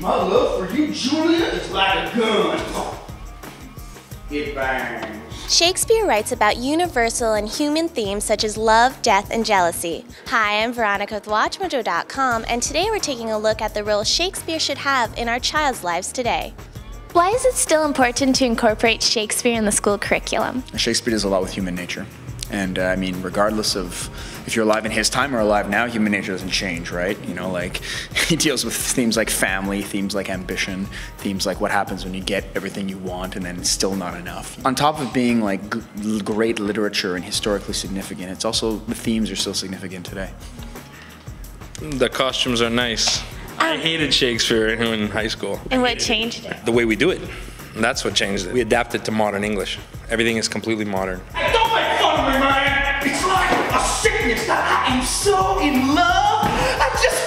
My love for you, Julia, is like a gun. It bangs. Shakespeare writes about universal and human themes such as love, death, and jealousy. Hi, I'm Veronica with WatchMojo.com, and today we're taking a look at the role Shakespeare should have in our child's lives today. Why is it still important to incorporate Shakespeare in the school curriculum? Shakespeare does a lot with human nature. And I mean, regardless of if you're alive in his time or alive now, human nature doesn't change, right? You know, like, he deals with themes like family, themes like ambition, themes like what happens when you get everything you want and then it's still not enough. On top of being like great literature and historically significant, it's also, the themes are still significant today. The costumes are nice. I hated Shakespeare in high school. And what changed it? The way we do it. That's what changed it. We adapted to modern English. Everything is completely modern. Hey, don't make fun of me, man! It's like a sickness that I am so in love. I just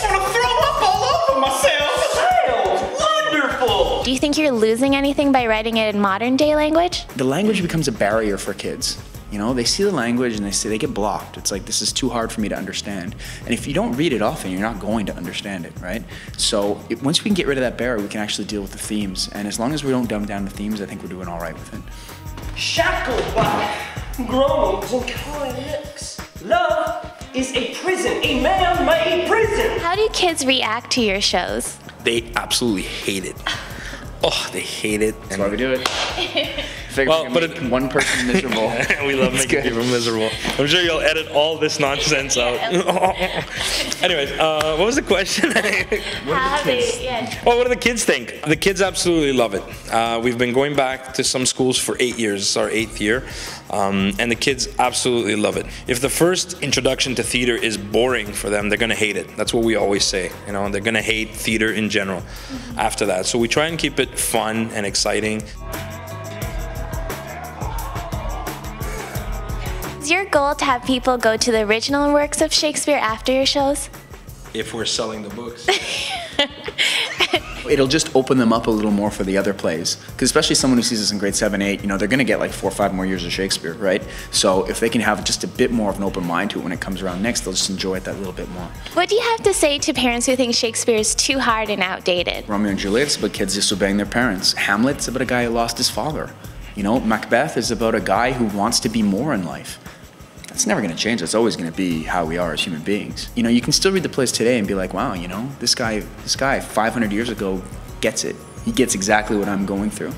wanna throw up all over myself. Hell, wonderful! Do you think you're losing anything by writing it in modern day language? The language becomes a barrier for kids. You know, they see the language and they get blocked. It's like, this is too hard for me to understand. And if you don't read it often, you're not going to understand it, right? So once we can get rid of that barrier, we can actually deal with the themes. And as long as we don't dumb down the themes, I think we're doing all right with it. Shackled by groans and kind looks. Love is a prison, a man-made prison. How do kids react to your shows? They absolutely hate it. Oh, they hate it. That's why we do it. Well, but one person miserable. We love making people miserable. I'm sure you'll edit all this nonsense out. Anyways, what was the question? What do the kids think? The kids absolutely love it. We've been going back to some schools for 8 years. It's our 8th year. And the kids absolutely love it. If the first introduction to theater is boring for them, they're gonna hate it. That's what we always say. You know, they're gonna hate theater in general after that. So we try and keep it fun and exciting. Is your goal to have people go to the original works of Shakespeare after your shows? If we're selling the books. It'll just open them up a little more for the other plays. Because especially someone who sees this in grade 7, 8, you know, they're gonna get like 4 or 5 more years of Shakespeare, right? So if they can have just a bit more of an open mind to it when it comes around next, they'll just enjoy it that little bit more. What do you have to say to parents who think Shakespeare is too hard and outdated? Romeo and Juliet is about kids disobeying their parents. Hamlet's about a guy who lost his father. You know, Macbeth is about a guy who wants to be more in life. It's never going to change. It's always going to be how we are as human beings. You know, you can still read the plays today and be like, wow, you know, this guy 500 years ago gets it. He gets exactly what I'm going through.